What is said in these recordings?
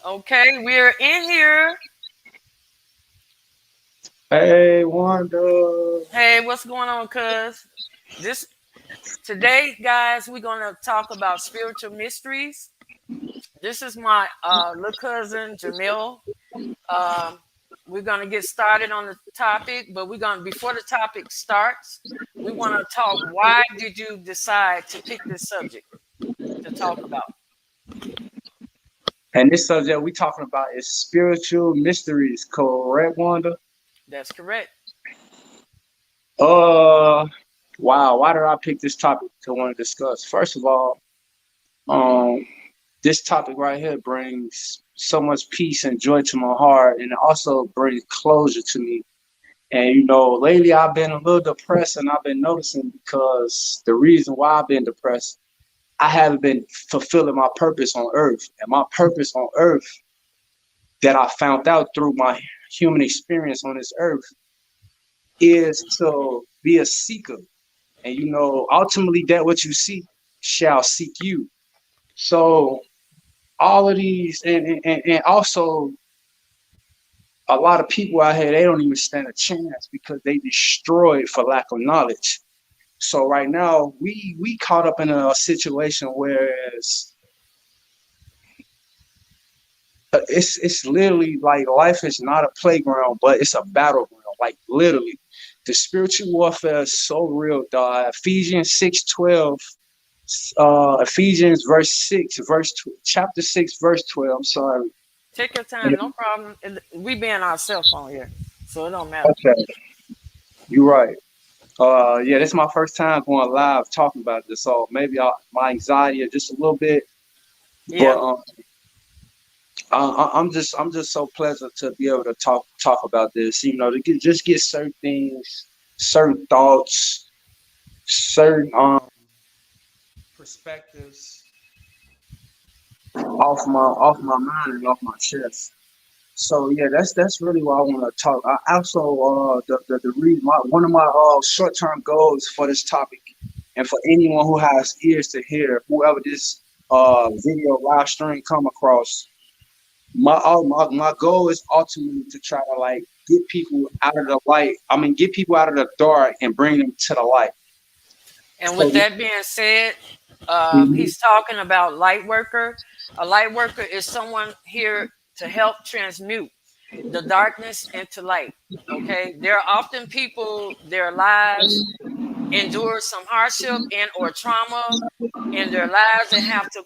Okay, we're in here. Hey, Wanda. Hey, what's going on, cuz? This today, guys, we're gonna talk about spiritual mysteries. This is my little cousin Jermell. Um, we're gonna get started on the topic, but we're gonna before the topic starts, we want to talk. Why did you decide to pick this subject to talk about? And this subject we talking about is spiritual mysteries, correct, Wanda? That's correct. Uh, wow. Why did I pick this topic to want to discuss? First of all, um, this topic right here brings so much peace and joy to my heart, and it also brings closure to me. And lately I've been a little depressed, and I've been noticing because the reason why I've been depressed, I haven't been fulfilling my purpose on earth. And my purpose on earth that I found out through my human experience on this earth is to be a seeker. And ultimately that what you seek shall seek you. So all of these and also a lot of people out here they don't even stand a chance because they destroyed for lack of knowledge. So right now we caught up in a situation where it's literally like life is not a playground, but it's a battleground. Like literally, the spiritual warfare is so real, dog. Ephesians 6:12, Ephesians chapter 6 verse 12. I'm sorry. Take your time, no problem. We being our cell phone here, so it don't matter. Okay, you're right. Yeah, this is my first time going live talking about this, so maybe my anxiety is just a little bit, but Yeah. I'm just so pleasant to be able to talk about this. To get certain things, certain thoughts, certain perspectives off my mind and off my chest. So yeah, that's really what I want to talk. I also the read one of my short term goals for this topic, and for anyone who has ears to hear, whoever this video live stream come across. My goal is ultimately to try to like get people out of the light. I mean, get people out of the dark and bring them to the light. And So, with that being said, mhm. he's talking about light worker. A light worker is someone here to help transmute the darkness into light. Okay, there are often people, their lives endure some hardship and or trauma in their lives and have to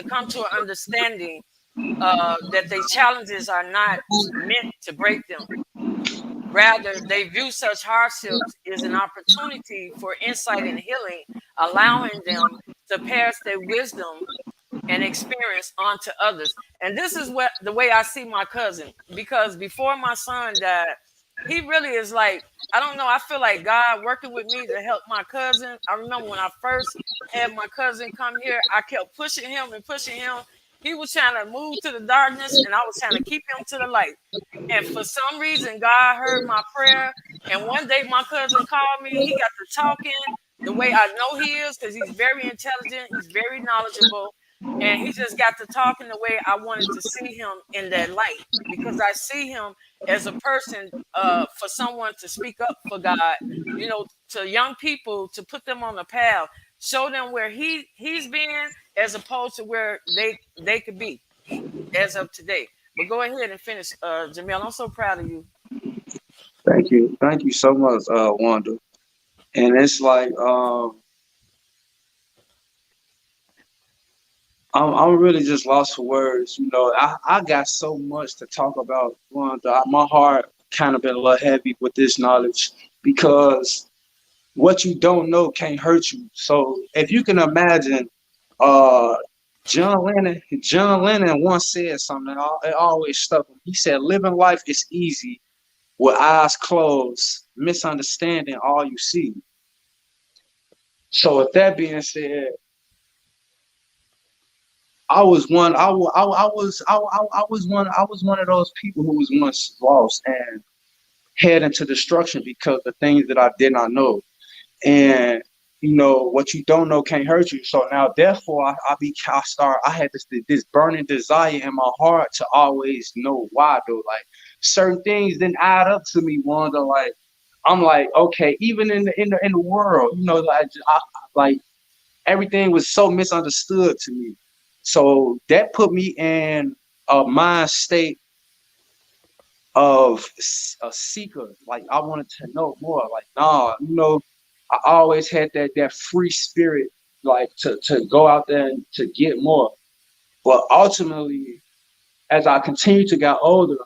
come to an understanding that their challenges are not meant to break them. Rather, they view such hardships as an opportunity for insight and healing, allowing them to pass their wisdom and experience on to others. And this is what the way I see my cousin, because before my son died, he really is like, I don't know, I feel like God working with me to help my cousin. I remember when I first had my cousin come here, I kept pushing him and pushing him. He was trying to move to the darkness, and I was trying to keep him to the light. And for some reason, God heard my prayer. And one day, my cousin called me. He got to talking the way I know he is because he's very intelligent, he's very knowledgeable. And he just got to talking the way I wanted to see him in that light because I see him as a person for someone to speak up for God, to young people to put them on the path, show them where he's been as opposed to where they could be as of today. But go ahead and finish, Jamel. I'm so proud of you. Thank you so much, Wanda. And it's like I'm really just lost for words. I got so much to talk about, Wanda. My heart kind of been a little heavy with this knowledge because what you don't know can't hurt you. So if you can imagine, uh, John Lennon once said something that it always stuck with me. He said, "Living life is easy with eyes closed, misunderstanding all you see." So with that being said, I was one. I was one of those people who was once lost and head into destruction because of things that I did not know. And what you don't know can't hurt you. So now, therefore, I had this burning desire in my heart to always know why though. Like certain things didn't add up to me. Wanda, like I'm like, okay, even in the world, like everything was so misunderstood to me. So that put me in a mind state of a seeker. Like I wanted to know more. Like, nah, I always had that free spirit, like to go out there and to get more. But ultimately, as I continued to get older,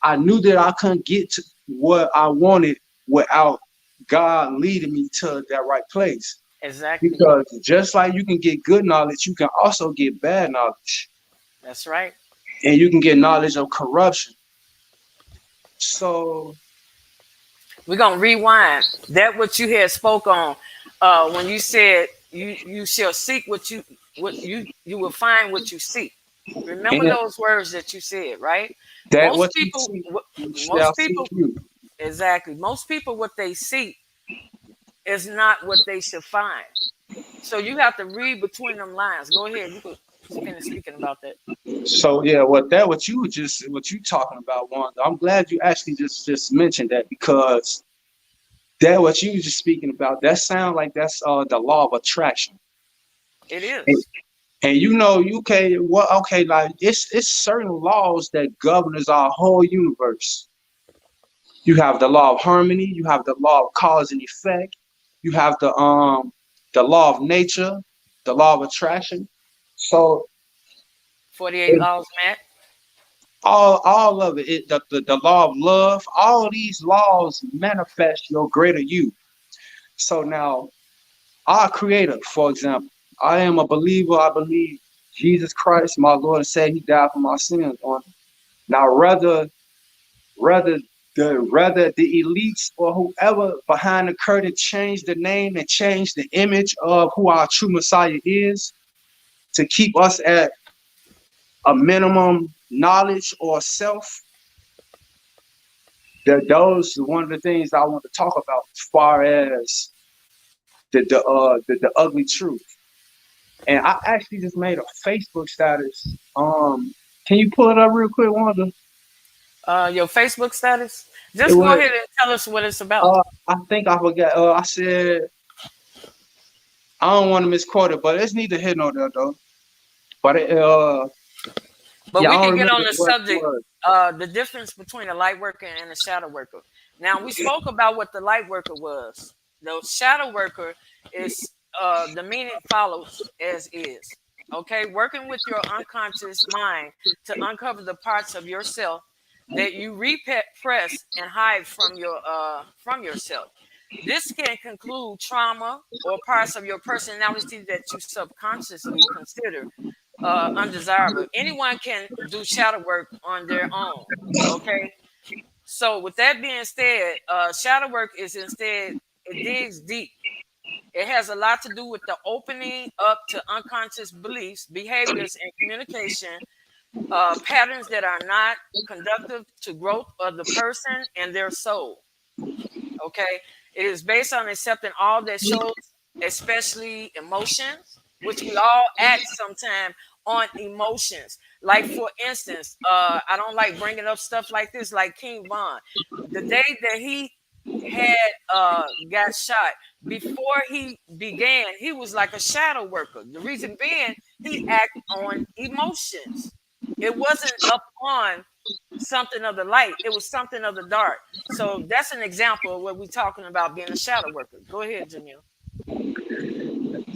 I knew that I couldn't get to what I wanted without God leading me to that right place. Exactly. Because just like you can get good knowledge, you can also get bad knowledge, That's right. and you can get knowledge of corruption. So We're gonna rewind that what you had spoke on when you said you shall seek what you will find what you seek. Remember and those words that you said, right? that Most what you people, see, you shall most seek people, you. exactly. Most people, what they seek is not what they should find. So you have to read between them lines. Go ahead. You could finish speaking about that. So yeah, what you talking about, Wanda. I'm glad you actually just mentioned that because that what you just speaking about, that sound like that's the law of attraction. It And, is. and you okay, what okay, like it's certain laws that governs our whole universe. You have the law of harmony, you have the law of cause and effect, you have the law of nature, the law of attraction. So 48 laws, Matt. all of it, the law of love, all these laws manifest your greater you. So now our creator, for example, I am a believer. I believe Jesus Christ, my Lord and Savior, he died for my sins on. Now rather rather the elites or whoever behind the curtain change the name and change the image of who our true Messiah is to keep us at a minimum knowledge or self. Those are one of the things I want to talk about as far as the ugly truth. And I actually just made a Facebook status. Can you pull it up real quick, Wanda? Your Facebook status. It Just go was ahead and tell us what it's about. I think I forgot. I said I don't want to misquote it, but it's neither here nor there though. But But yeah, I we don't can get remember on the what it subject, was. the difference between a light worker and a shadow worker. Now we spoke about what the light worker was. The shadow worker is the meaning follows as is. Okay, working with your unconscious mind to uncover the parts of yourself that you repress and hide from yourself. This can conclude trauma or parts of your personality that you subconsciously consider undesirable. Anyone can do shadow work on their own. Okay. So with that being said, shadow work is instead it digs deep. It has a lot to do with the opening up to unconscious beliefs, behaviors, and communication patterns that are not conductive to growth of the person and their soul. Okay. It is based on accepting all that shows, especially emotions, which we all act sometime on emotions. Like for instance, I don't like bringing up stuff like this, like King Von. The day that he had got shot, before he began, he was like a shadow worker. The reason being, he acted on emotions. It wasn't upon something of the light, it was something of the dark. So that's an example of what we're talking about being a shadow worker. Go ahead, Jamil.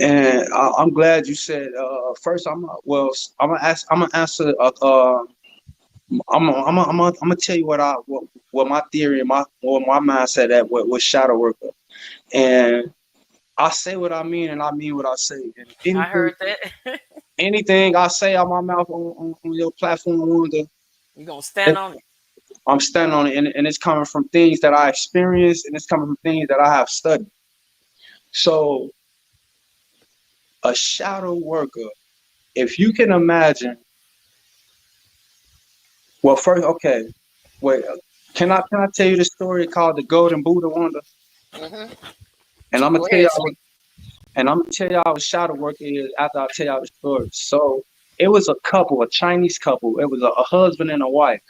And I'm glad you said. First, I'm gonna ask. I'm gonna answer. I'm gonna tell you what my theory and my mindset at with shadow worker. And I say what I mean, and I mean what I say. And I heard that. anything I say out my mouth on your platform, Wanda, You're gonna stand on it. I'm standing on it, and it's coming from things that I experienced, and it's coming from things that I have studied. So, a shadow worker, if you can imagine, well, first, okay, wait, can I tell you the story called the Golden Buddha, Wanda? Hmm. And I'm gonna Go tell ahead, y'all, speak. And I'm gonna tell y'all what shadow work is after I tell y'all the story. So it was a couple, a Chinese couple. It was a husband and a wife.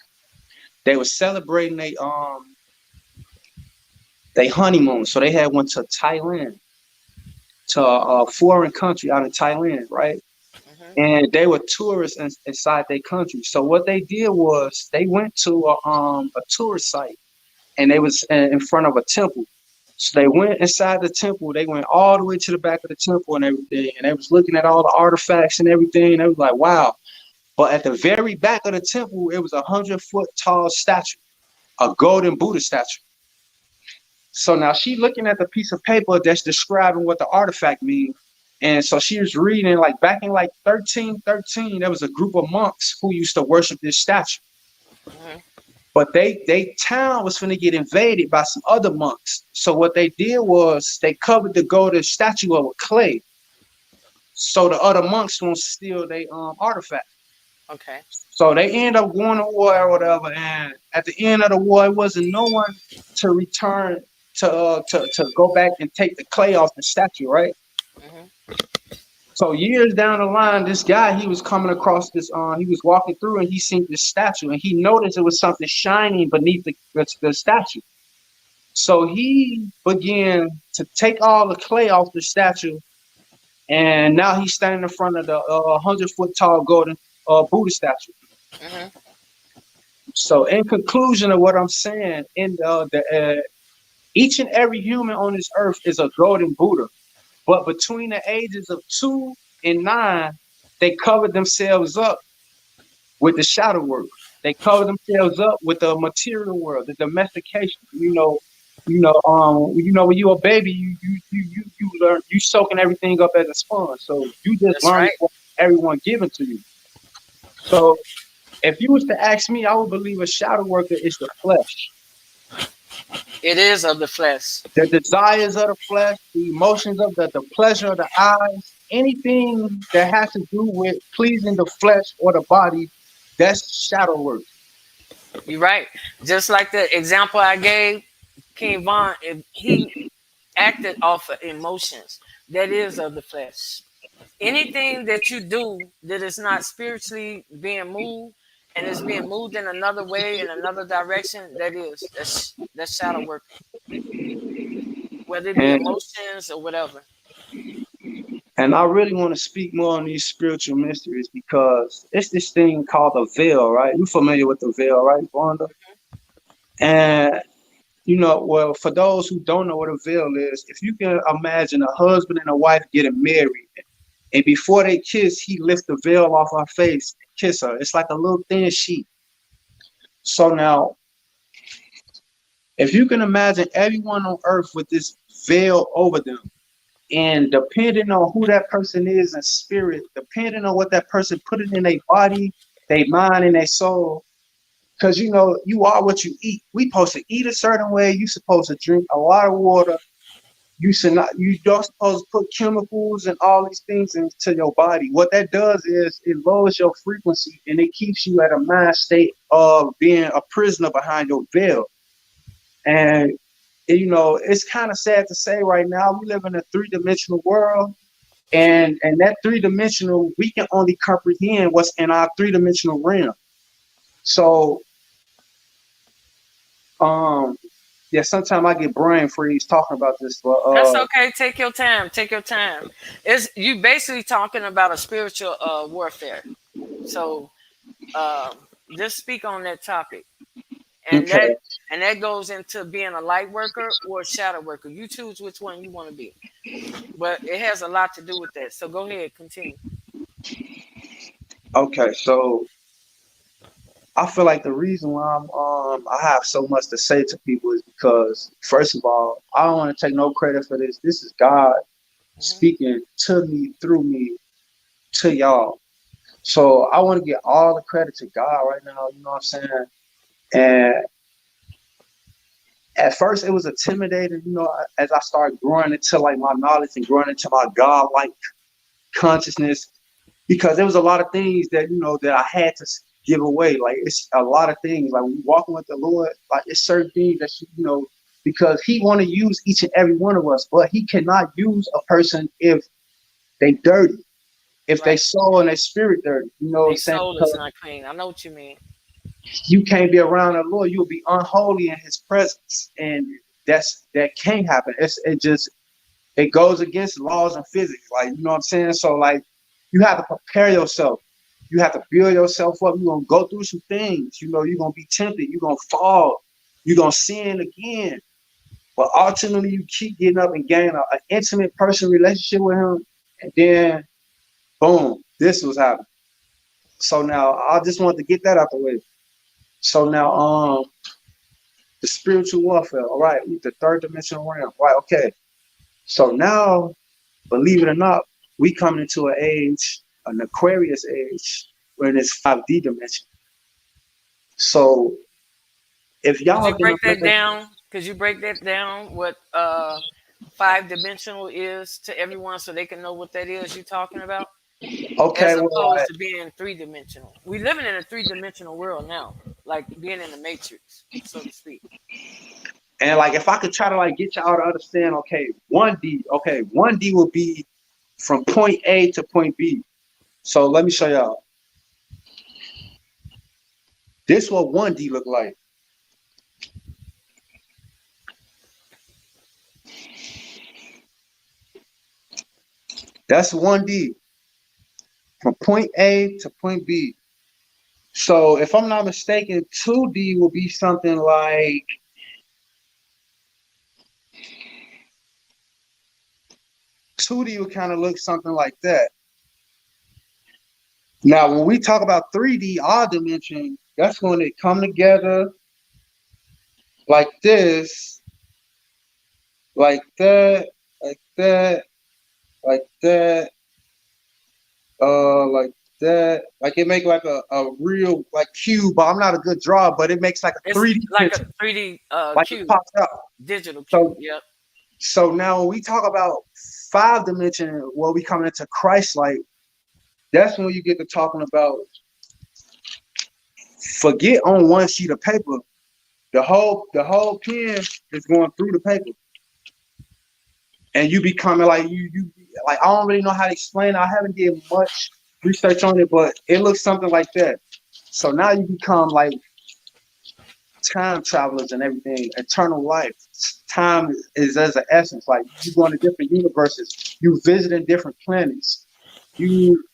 They were celebrating they honeymoon. So they had went to Thailand, to a foreign country out in Thailand, right? Hmm. And they were tourists inside their country. So what they did was they went to a tourist site, and they was in front of a temple. So they went inside the temple. They went all the way to the back of the temple and everything, and they was looking at all the artifacts and everything. And they was like, "Wow!" But at the very back of the temple, it was 100 foot tall statue, a golden Buddha statue. So now she looking at the piece of paper that's describing what the artifact means. And so she was reading, like back in like 1313, there was a group of monks who used to worship this statue. Hmm. But they town was finna get invaded by some other monks. So what they did was they covered the golden statue up with clay, so the other monks won't steal their artifact. Okay. So they end up going to war or whatever. And at the end of the war, it wasn't no one to return to go back and take the clay off the statue, right? Hmm. So years down the line, this guy, he was coming across this, he was walking through and he seen this statue and he noticed it was something shining beneath the statue. So he began to take all the clay off the statue, and now he's standing in front of the 100 foot tall golden Buddha statue. Hmm. So, in conclusion of what I'm saying, each and every human on this earth is a golden Buddha, but between the ages of 2 and 9, they covered themselves up with the shadow work. They cover themselves up with the material world, the domestication. When you a baby, you learn, you soaking everything up as a sponge. So you just That's learn right. what everyone giving to you. So if you was to ask me, I would believe a shadow worker is the flesh, It is of the flesh. the desires of the flesh, the emotions of the pleasure of the eyes, anything that has to do with pleasing the flesh or the body, that's shadow work. You're right. Just like the example I gave, King Von, if he acted off of emotions, that is of the flesh. Anything that you do that is not spiritually being moved and is being moved in another way, in another direction, that's shadow working, whether it be And emotions or whatever. And I really want to speak more on these spiritual mysteries because it's this thing called a veil, right? You familiar with the veil, right, Wanda? And well, for those who don't know what a veil is, if you can imagine a husband and a wife getting married, and before they kiss, he lifts the veil off her face, and kiss her. It's like a little thin sheet. So now, if you can imagine everyone on earth with this veil over them, and depending on who that person is in spirit, depending on what that person put it in their body, their mind, and their soul, because you are what you eat. We supposed to eat a certain way. You supposed to drink a lot of water. You don't supposed to put chemicals and all these things into your body. What that does is it lowers your frequency and it keeps you at a mind state of being a prisoner behind your veil. And it's kind of sad to say right now we live in a three-dimensional world, and that three-dimensional, we can only comprehend what's in our three-dimensional realm. So um yeah, sometimes I get brain freeze talking about this, but That's okay. Take your time. Take your time. It's you basically talking about a spiritual warfare. So just speak on that topic, and okay. that goes into being a light worker or a shadow worker. You choose which one you want to be, but it has a lot to do with that. So go ahead, continue. Okay, so I feel like the reason why I have so much to say to people is because, first of all, I don't want to take no credit for this. This is God Hmm. speaking to me, through me, to y'all. So I want to get all the credit to God right now, you know what I'm saying? And at first it was intimidating, as I started growing into like my knowledge and growing into my God-like consciousness, because there was a lot of things that that I had to give away. Like it's a lot of things. Like when you walking with the Lord, like it's certain things that because he want to use each and every one of us, but he cannot use a person if they dirty, if they Right. soul and their spirit dirty. You know what I'm They saying? soul is Because not clean. I know what you mean. you can't be around the Lord. You'll be unholy in his presence. And that can't happen. It goes against laws and physics. Like, you know what I'm saying? So like you have to prepare yourself. You have to build yourself up. You're gonna go through some things. You know, you're gonna be tempted, you're gonna fall, you're gonna sin again. But ultimately you keep getting up and gaining an intimate personal relationship with him, and then boom, this was happening. So now I just want to get that out the way. So now the spiritual warfare, all right, the third dimensional realm. Right, okay. So now, believe it or not, we coming into an age, an Aquarius age, where it's 5D dimension. So if Could y'all you been break aware, that down? Could you break that down? What five dimensional is to everyone, so they can know what that is you're talking about, okay, as well, opposed to being three dimensional. We living in a three-dimensional world now, like being in the matrix, so to speak. and like if I could try to like get y'all to understand, okay, 1D will be from point A to point B. So let me show y'all. This what 1D look like. That's 1D from point A to point B. So if I'm not mistaken, 2D will be something like 2D would kind of look something like that. Now, when we talk about 3D, our dimension, that's when it come together like this, like that, like that, like that, like that. Like it make like a real like cube, but I'm not a good drawer, but it makes like a It's 3D like a picture, 3D like it cube, pops out. digital cube. So Yep. so now when we talk about 5 dimension, where we coming into Christ like, that's when you get to talking about forget on one sheet of paper. The whole pen is going through the paper, and you becoming like you like I don't really know how to explain it. I haven't did much research on it, but it looks something like that. So now you become like time travelers and everything, eternal life. Time is as an essence. Like you going to different universes, you visiting different planets. You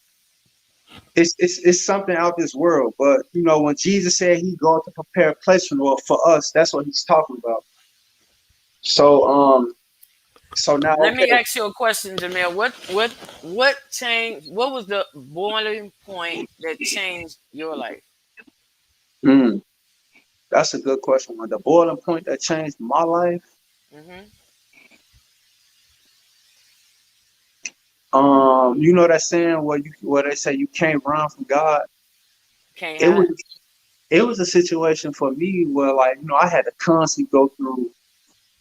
it's something out this world. But you know, when Jesus said he going to prepare a place for us, that's what he's talking about. So so now Let me okay. ask you a question, Jamel. What changed? What was the boiling point that changed your life? Mm, that's a good question. The boiling point that changed my life. Hmm. You know that saying where they say you can't run from God. Can't It was hide. it was a situation for me where like I had to constantly go through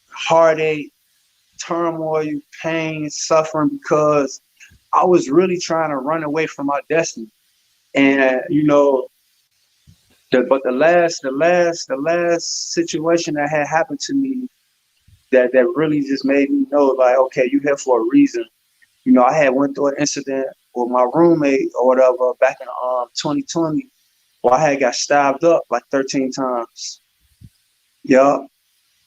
heartache, turmoil, pain, suffering because I was really trying to run away from my destiny. And the last situation that had happened to me that really just made me know like, okay, you here for a reason. I had went through an incident with my roommate or whatever back in 2020 where I had got stabbed up like 13 times. Yup.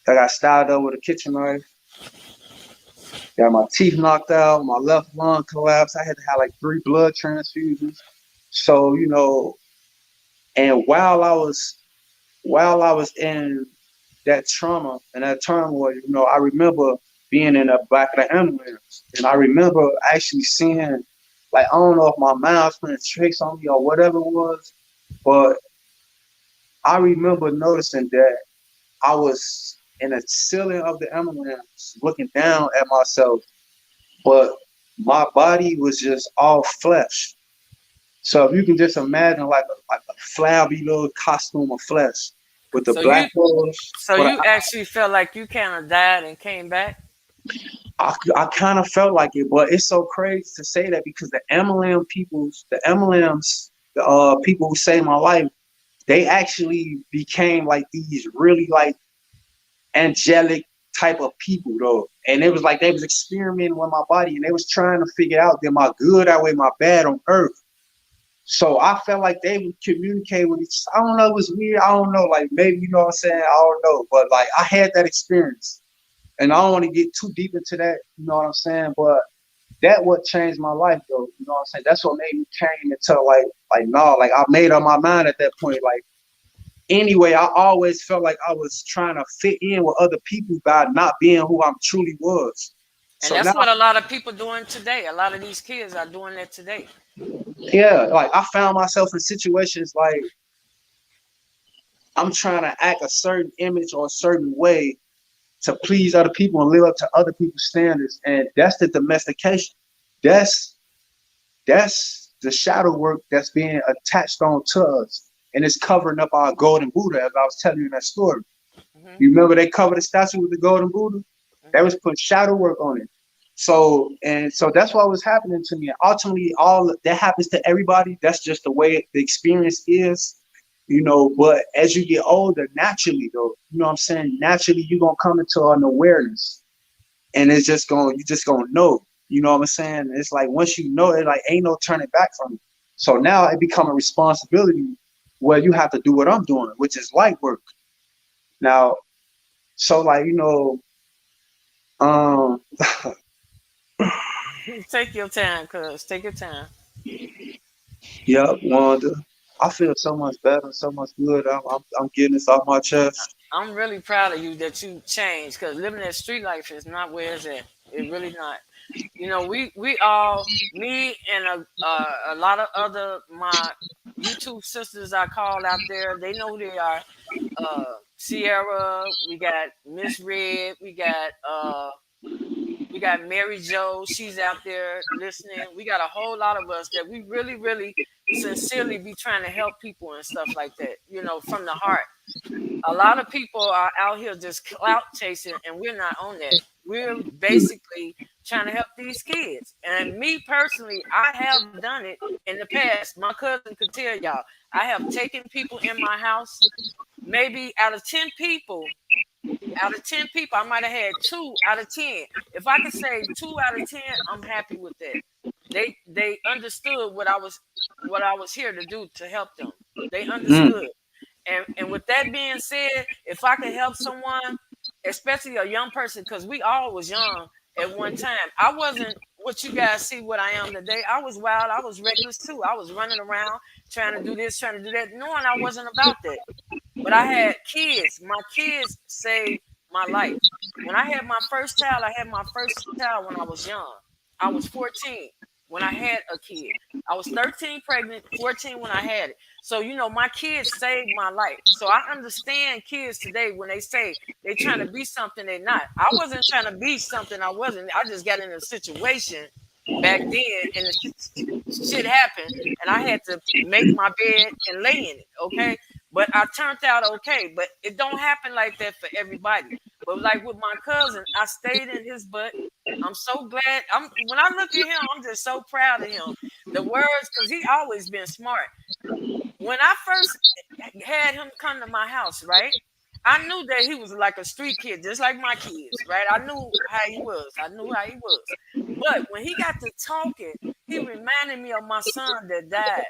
I got stabbed up with a kitchen knife. Got my teeth knocked out. My left lung collapsed. I had to have like 3 blood transfusions. So, and while I was in that trauma and that turmoil, I remember being in the back of the ambulance. And I remember actually seeing, like, I don't know if my mind's playing tricks on me or whatever it was, but I remember noticing that I was in the ceiling of the ambulance looking down at myself, but my body was just all flesh. So if you can just imagine like a flabby little costume of flesh with the So you black clothes, so but you actually felt like you kind of died and came back. I kind of felt like it, but it's so crazy to say that because the MLMs, the people who saved my life, they actually became like these really like angelic. type of people though. And it was like they was experimenting with my body and they was trying to figure out am I good outweigh my bad on earth. So I felt like they would communicate with each. I don't know, it was weird. I don't know, like maybe you know what I'm saying. I don't know, but like I had that experience, and I don't want to get too deep into that. You know what I'm saying? But that what changed my life though. You know what I'm saying? That's what made me came into like no, like I made up my mind at that point. Like anyway, I always felt like I was trying to fit in with other people by not being who I truly was. And So that's now, what a lot of people doing today. A lot of these kids are doing that today. yeah, like I found myself in situations like I'm trying to act a certain image or a certain way to please other people and live up to other people's standards. And that's the domestication. That's that's the shadow work that's being attached on to us. And it's covering up our golden Buddha, as I was telling you in that story. Hmm. You remember they covered the statue with the golden Buddha? They Hmm. was putting shadow work on it. So that's what was happening to me. And ultimately, all that happens to everybody. That's just the way the experience is, you know. But as you get older, naturally, though, you know what I'm saying. Naturally, you're gonna come into an awareness, and it's just going. You just gonna know. You know what I'm saying? It's like once you know it, like ain't no turning back from it. So now it become a responsibility where you have to do what I'm doing, which is light work. Now, so like um, Take your time, cuz. Take your time. yep, Wanda. I feel so much better, so much good. I'm getting this off my chest. I'm really proud of you that you changed because living that street life is not where it's at. It really not. You know, we all, me and a lot of other my YouTube sisters I call out there, they know who they are. Sierra, we got Miss Red, we got Mary Jo, she's out there listening. We got a whole lot of us that we really, really sincerely be trying to help people and stuff like that, you know, from the heart. A lot of people are out here just clout chasing, and we're not on that. We're basically trying to help these kids. And me personally, I have done it in the past. My cousin could tell y'all, I have taken people in my house. Maybe out of 10 people, I might have had 2 out of 10. If I could say 2 out of 10, I'm happy with that. They understood what I was here to do to help them. They Mm, understood. And with that being said, if I could help someone, especially a young person, because we all was young at one time. I wasn't what you guys see what I am today. I was wild. I was reckless too. I was running around trying to do this, trying to do that, knowing I wasn't about that. But I had kids. My kids saved my life. When I had my first child, I had my first child when I was young. I was 14 when I had a kid. I was 13 pregnant, 14 when I had it. So, you know, my kids saved my life. So I understand kids today when they say they trying to be something they're not. I wasn't trying to be something I wasn't. I just got in a situation back then and the shit happened and I had to make my bed and lay in it, okay? But I turned out okay. But it don't happen like that for everybody. But like with my cousin, I stayed in his butt. I'm so glad. I'm when I look at him, I'm just so proud of him. The words, because he always been smart. When I first had him come to my house, right? I knew that he was like a street kid, just like my kids, right? I knew how he was. I knew how he was. But when he got to talking, he reminded me of my son that died.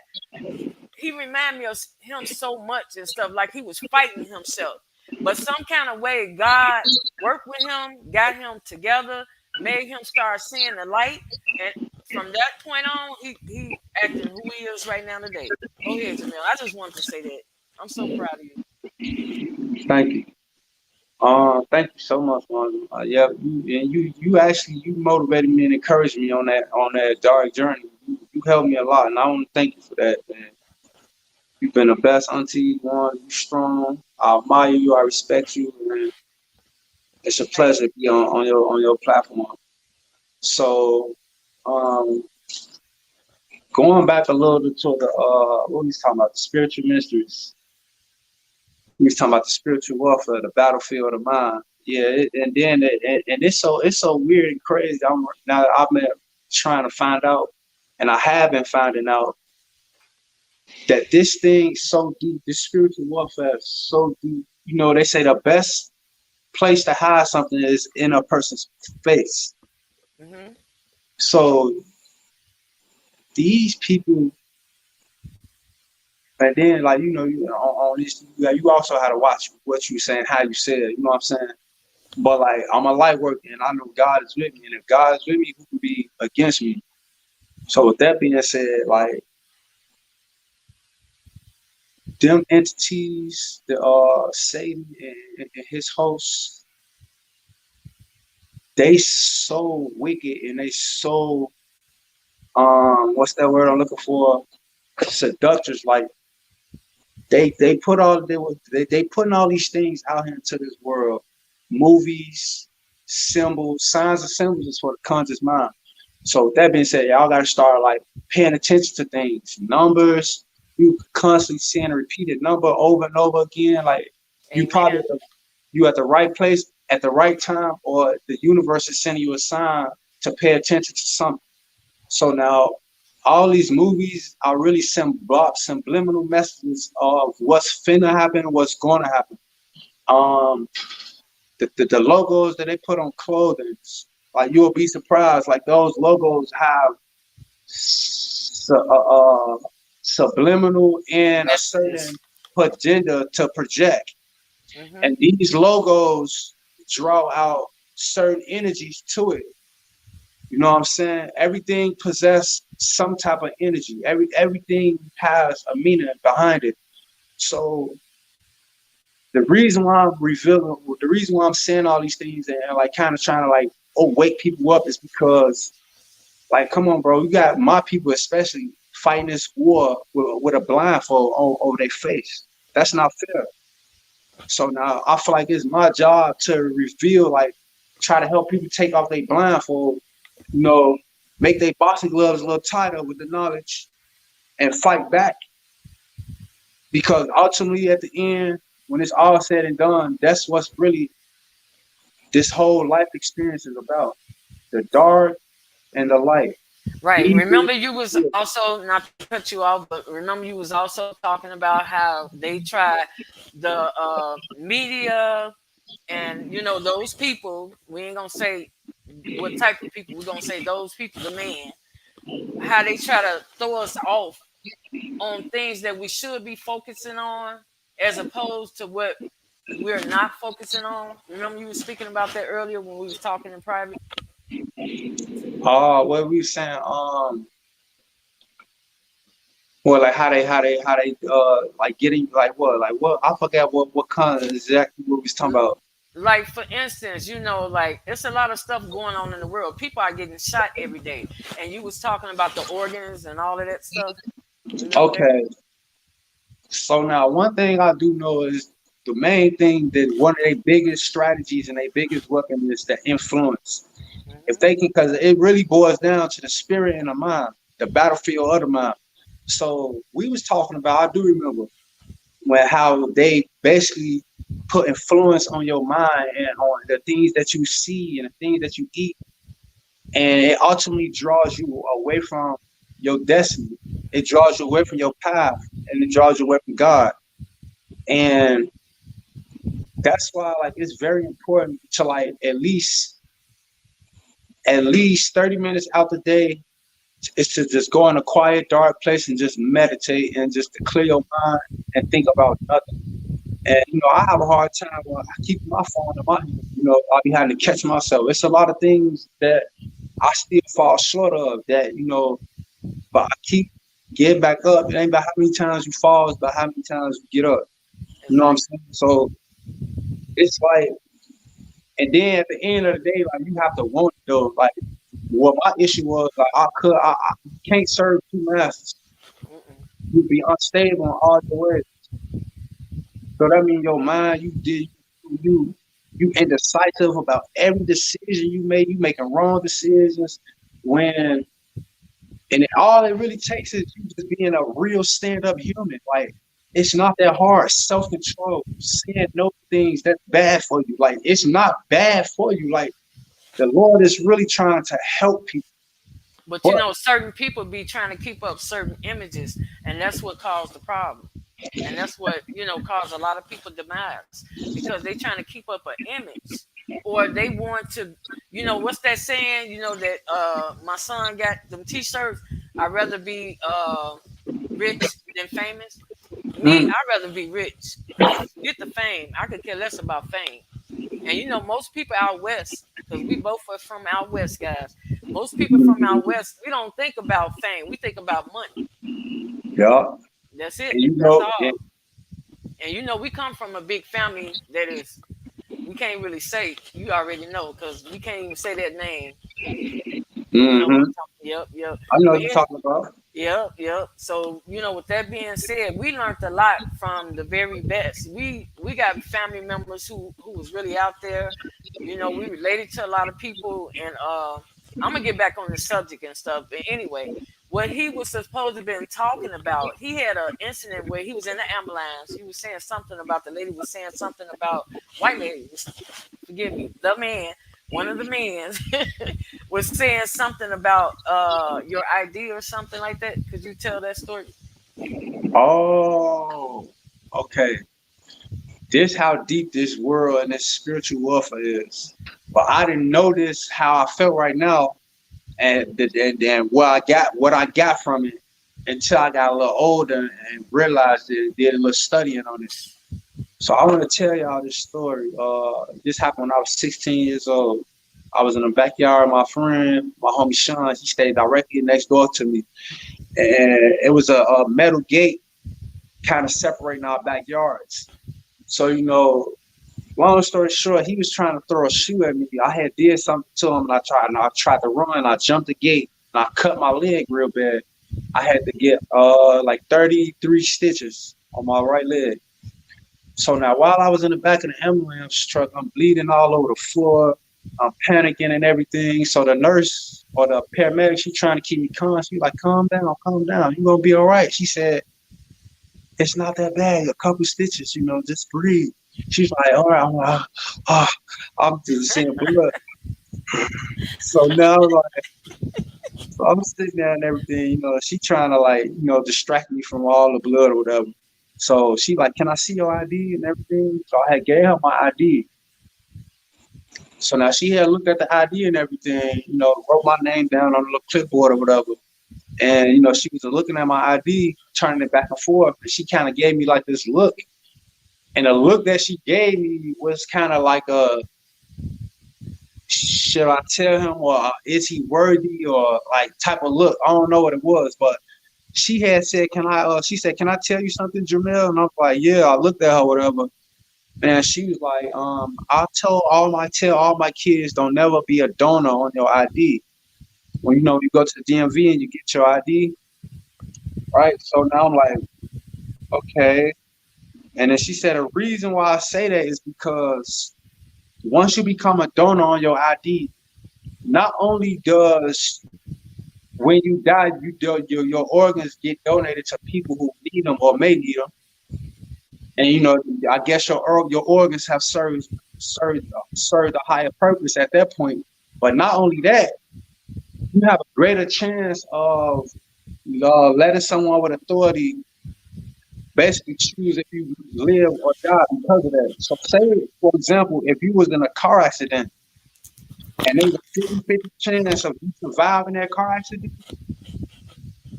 He reminded me of him so much and stuff, like he was fighting himself. But some kind of way, God worked with him, got him together, made him start seeing the light. And from that point on, he acting who he is right now today. Go ahead, Jamil. I just wanted to say that. I'm so proud of you. thank you. Thank you so much, Wanda. Yeah, you actually you motivated me and encouraged me on that dark journey. You helped me a lot, and I want to thank you for that, man. You've been the best auntie, one. You strong. I admire you. I respect you, and it's a Thank pleasure to be on your platform. So, um, going back a little bit to the what we was talking about, the spiritual mysteries. We was talking about the spiritual warfare, the battlefield of mind. Yeah, and then and it's so weird and crazy. Now I've been trying to find out, and I have been finding out that this thing so deep, this spiritual warfare is so deep. You know, they say the best place to hide something is in a person's face. Hmm. So these people, and then like on these, you also had to watch what you saying, how you said it. You know what I'm saying? But like I'm a light worker, and I know God is with me, and if God is with me, who can be against me? So with that being said, like them entities, the Satan and his hosts, they so wicked and they so what's that word I'm looking for? Seductors. Like they put all they putting all these things out here into this world. Movies, symbols, signs and symbols is for the conscious mind. So with that being said, y'all gotta start like paying attention to things. Numbers, you constantly seeing a repeated number over and over again. Like you probably Amen. you at the right place at the right time, or the universe is sending you a sign to pay attention to something. So now all these movies are really subliminal messages of what's finna happen, what's gonna happen. Um, the logos that they put on clothing, like you'll be surprised. Like those logos have subliminal and a Messages. certain agenda to project. Hmm. And these logos draw out certain energies to it. You know what I'm saying? Everything possesses some type of energy. Everything has a meaning behind it. So the reason why I'm revealing, the reason why I'm saying all these things and like kind of trying to like wake people up is because like, come on, bro, you got my people especially fighting this war with a blindfold over their face. That's not fair. So now I feel like it's my job to reveal, like, try to help people take off their blindfold, you know, make their boxing gloves a little tighter with the knowledge and fight back. Because ultimately, at the end, when it's all said and done, that's what's really this whole life experience is about: the dark and the light, Right. evil Remember, you was and also, not to cut you off, but remember you was also talking about how they try the media and those people. We ain't gonna say what type of people. We're gonna say those people, the man. How they try to throw us off on things that we should be focusing on, as opposed to what we're not focusing on. Remember, you were speaking about that earlier when we was talking in private. what we saying, well, like how they like getting like what I forgot what kind of exactly what we was talking about. Like, for instance, like, it's a lot of stuff going on in the world. People are getting shot every day, and you was talking about the organs and all of that stuff. Remember that? Okay, so now one thing I do know is the main thing that one of their biggest strategies and their biggest weapon is the influence. If Hmm. they can, because it really boils down to the spirit and the mind, the battlefield of the mind. So we was talking about, I do remember when how they basically put influence on your mind and on the things that you see and the things that you eat, and it ultimately draws you away from your destiny. It draws you away from your path, and it draws you away from God. And that's why like it's very important to like at least 30 minutes out the day is to just go in a quiet, dark place and just meditate and just to clear your mind and think about nothing. And I have a hard time when I keep my phone in my hand. I'll be having to catch myself. It's a lot of things that I still fall short of that, but I keep getting back up. It ain't about how many times you fall, it's about how many times you get up. You know what I'm Exactly. saying? So it's like, and then at the end of the day, like you have to want it though. Like what my issue was, like I can't serve two masters. Mm-mm. You'd be unstable in all the ways. So that means your mind, you you indecisive about every decision you make. You making wrong decisions when, and all it really takes is you just being a real stand up human. Like it's not that hard. Self control, saying no to things that's bad for you. Like it's not bad for you. Like the Lord is really trying to help people. But But certain people be trying to keep up certain images, and that's what caused the problem. And that's what caused a lot of people demise, because they trying to keep up an image, or they want to, what's that saying, that my son got them t-shirts, I'd rather be rich than famous. Me, Mm. I'd rather be rich. Forget the fame. I could care less about fame. And most people out west, because we both are from out west, guys. Most people from out west, we don't think about fame. We think about money. Yeah. That's it. And That's all. And we come from a big family that is, we can't really say, you already know, because we can't even say that name. You know what mm-hmm. I'm talking? Yep, yep. I know But what you're talking about. yep, yep. So, with that being said, we learned a lot from the very best. We got family members who was really out there. We related to a lot of people, and I'm gonna get back on the subject and stuff. But anyway, what he was supposed to have been talking about, he had an incident where he was in the ambulance. He was saying something about, the lady was saying something about, white lady, forgive me, the man, one of the men was saying something about your ID or something like that. Could you tell that story? Oh, okay. This how deep this world and this spiritual warfare is. But I didn't notice how I felt right now, and what I got from it until I got a little older and realized it, did a little studying on it. So I want to tell y'all this story. This happened when I was 16 years old. I was in the backyard with my friend, my homie Sean. He stayed directly next door to me, and it was a metal gate kind of separating our backyards. So long story short, he was trying to throw a shoe at me. I had did something to him, and I tried to run. I jumped the gate, and I cut my leg real bad. I had to get like 33 stitches on my right leg. So now, while I was in the back of the ambulance truck, I'm bleeding all over the floor. I'm panicking and everything. So the nurse or the paramedic, she trying to keep me calm. She like, calm down, calm down. You gonna be all right. She said, it's not that bad. A couple stitches, just breathe. She's like, all right. I'm like, ah, I'm just seeing blood. So now, like, so I'm sitting there and everything. She trying to like, distract me from all the blood or whatever. So she like, can I see your ID and everything? So I had gave her my ID. So now she had looked at the ID and everything, wrote my name down on a little clipboard or whatever. And, she was looking at my ID, turning it back and forth. And she kind of gave me like this look. And the look that she gave me was kind of like should I tell him, or is he worthy, or like type of look. I don't know what it was, but she had said, she said, can I tell you something, Jermell? And I was like, yeah. I looked at her, whatever. And she was like, tell all my kids, don't never be a donor on your ID. When you go to the DMV and you get your ID, right? So now I'm like, okay. And then she said, the reason why I say that is because once you become a donor on your ID, not only does when you die, your organs get donated to people who need them or may need them, and I guess your organs have served a higher purpose at that point. But not only that, you have a greater chance of letting someone with authority basically choose if you live or die because of that. So say, for example, if you was in a car accident and there's a 50-50 chance of you surviving that car accident,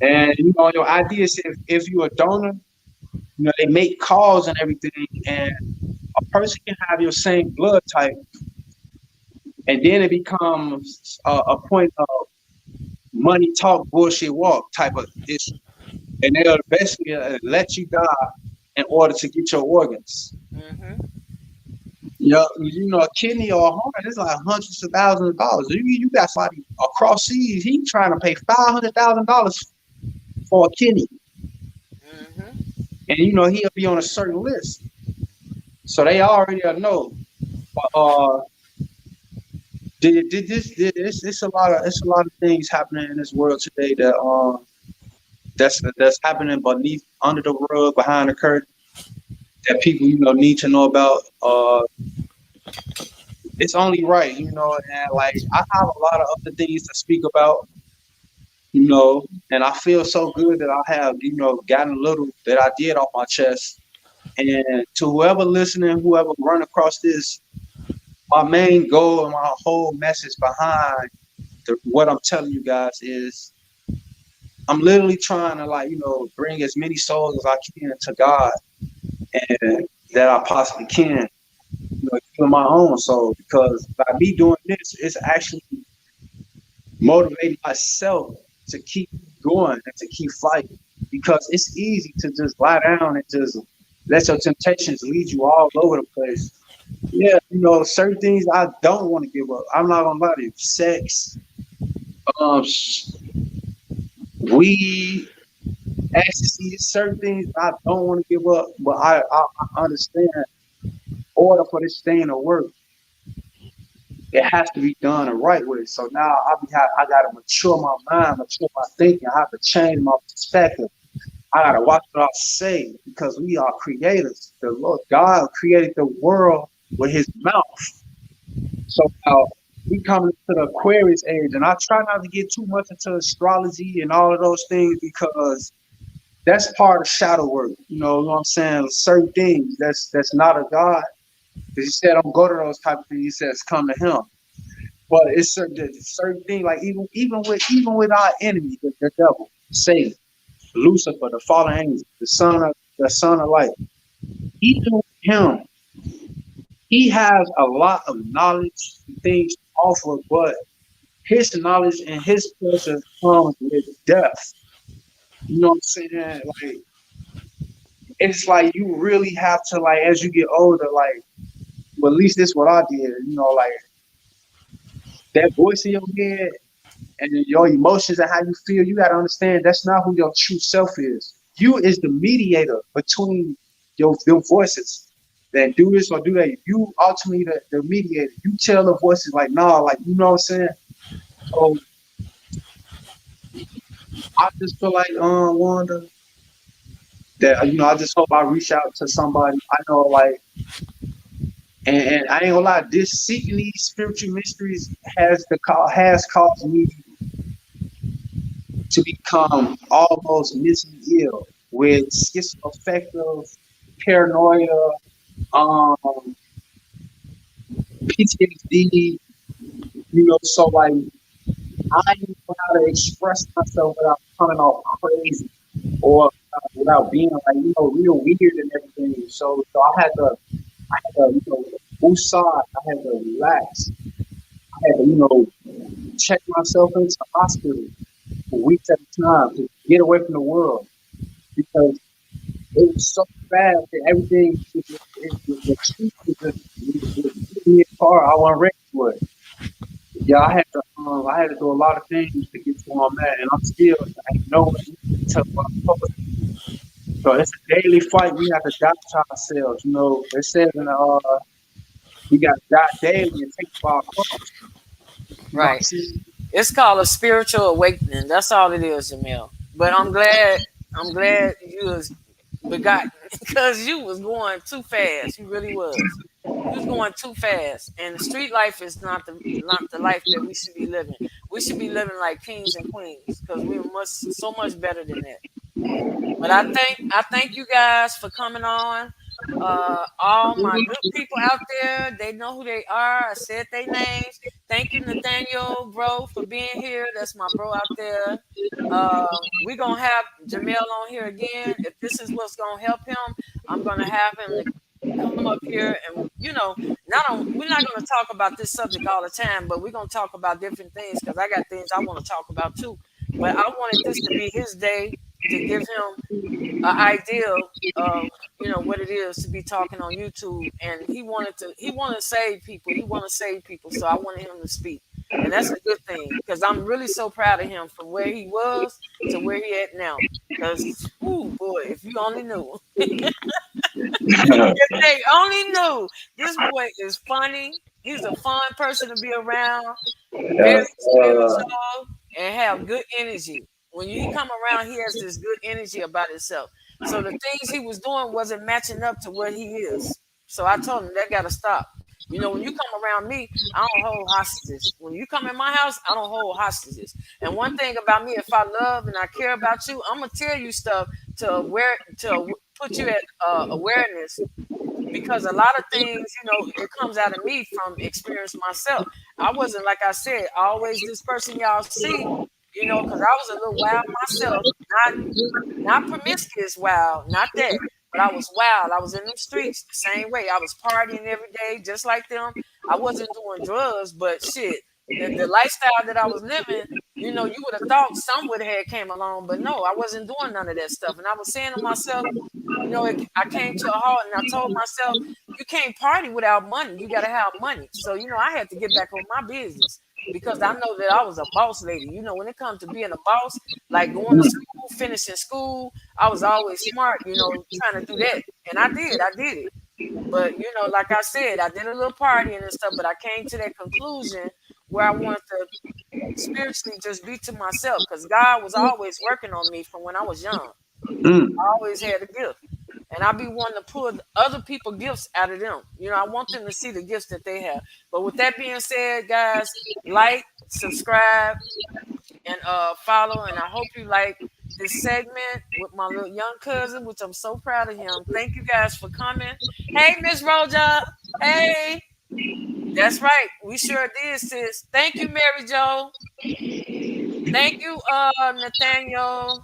and your idea says if you're a donor, they make calls and everything, and a person can have your same blood type, and then it becomes a point of money talk, bullshit walk type of issue, and they'll basically let you die in order to get your organs. Mm-hmm. A kidney or a heart is like hundreds of thousands of dollars. You got somebody across seas, he trying to pay $500,000 for a kidney, Mm-hmm. and he'll be on a certain list, so they already know. But it's a lot of things happening in this world today that's happening beneath under the rug behind the curtain that people need to know about. It's only right, and like I have a lot of other things to speak about, you know, and I feel so good that I have, gotten a little that I did off my chest. And to whoever listening, whoever run across this, my main goal and my whole message behind what I'm telling you guys is I'm literally trying to bring as many souls as I can to God and that I possibly can, even my own soul. Because by me doing this, it's actually motivating myself to keep going and to keep fighting. Because it's easy to just lie down and just let your temptations lead you all over the place. Yeah, certain things I don't want to give up. I'm not gonna lie to you. Sex, um, weed, ecstasy, certain things I don't want to give up, but I understand in order for this thing to work, it has to be done the right way. So now I gotta mature my mind, mature my thinking. I have to change my perspective. I gotta watch what I say because we are creators. The Lord God created the world with His mouth. So now we coming to the Aquarius age, and I try not to get too much into astrology and all of those things because that's part of shadow work. What I'm saying? Certain things that's not a God. Because He said, "Don't go to those type of things." He says, "Come to Him." But it's certain thing, like even with our enemy, the devil, Satan, Lucifer, the fallen angel, the son of light. Even with him, he has a lot of knowledge and things to offer, but his knowledge and his pleasure comes with death. You know what I'm saying? Like it's like you really have to as you get older, well, at least this what I did, like that voice in your head and your emotions and how you feel, you got to understand that's not who your true self is. You is the mediator between your voices that do this or do that. You ultimately the mediator. You tell the voices nah, you know what I'm saying? So I just feel Wanda, that I just hope I reach out to somebody I know and I ain't gonna lie, this seeking these spiritual mysteries has caused me to become almost mentally ill with schizoaffective, paranoia, PTSD, so I know how to express myself without coming off crazy or without being real weird and everything. So I had to woosah, I had to relax. I had to, check myself into the hospital for weeks at a time to get away from the world because it was so fast that everything, the truth was hitting me apart. I wasn't ready for it. Yeah, I had to do a lot of things to get to where I'm at, and I'm still ain't nowhere to what I'm supposed to be. So it's a daily fight. We have to die to ourselves. It says we got to die daily and take up our cross. You know what I'm Right. saying? It's called a spiritual awakening. That's all it is, Jamil. But I'm glad you was begotten because you was going too fast. You really was. You was going too fast. And the street life is not the life that we should be living. We should be living like kings and queens because we're so much better than that. But I thank you guys for coming on. All my good people out there, they know who they are. I said their names. Thank you, Nathaniel, bro, for being here. That's my bro out there. We're gonna have Jamel on here again. If this is what's gonna help him, I'm gonna have him to come up here and not on. We're not gonna talk about this subject all the time, but we're gonna talk about different things because I got things I want to talk about too. But I wanted this to be his day to give him an idea of what it is to be talking on YouTube, and he wanted to save people. He want to save people, so I wanted him to speak, and that's a good thing because I'm really so proud of him from where he was to where he at now. Because, oh boy, if you only knew, if they only knew, this boy is funny. He's a fun person to be around, very Yes, spiritual, and have good energy. When he come around, he has this good energy about himself. So the things he was doing wasn't matching up to what he is. So I told him that got to stop. When you come around me, I don't hold hostages. When you come in my house, I don't hold hostages. And one thing about me, if I love and I care about you, I'm gonna tell you stuff to put you at awareness, because a lot of things, it comes out of me from experience myself. I wasn't, like I said, always this person y'all see, because I was a little wild myself, not promiscuous wild, not that, but I was wild. I was in them streets the same way. I was partying every day, just like them. I wasn't doing drugs, but shit, the lifestyle that I was living, you would have thought some would have had came along, but no, I wasn't doing none of that stuff. And I was saying to myself, I came to a halt, and I told myself, you can't party without money. You got to have money. So, I had to get back on my business, because I know that I was a boss lady. When it comes to being a boss, like going to school, finishing school, I was always smart, trying to do that. And I did it. But, like I said, I did a little partying and stuff, but I came to that conclusion where I wanted to spiritually just be to myself, because God was always working on me from when I was young. Mm. I always had a gift. And I be wanting to pull other people gifts out of them. I want them to see the gifts that they have. But with that being said, guys, like, subscribe, and follow. And I hope you like this segment with my little young cousin, which I'm so proud of him. Thank you guys for coming. Hey, Miss Roja. Hey. That's right. We sure did, sis. Thank you, Mary Jo. Thank you, Nathaniel.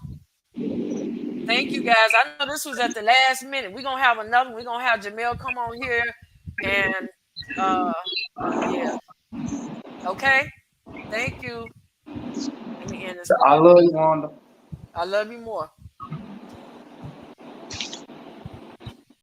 Thank you, guys. I know this was at the last minute. We're gonna have another one. We're gonna have Jermell come on here, and uh yeah. Okay. Thank you. Let me end this I call. love you, Wanda. I love you more.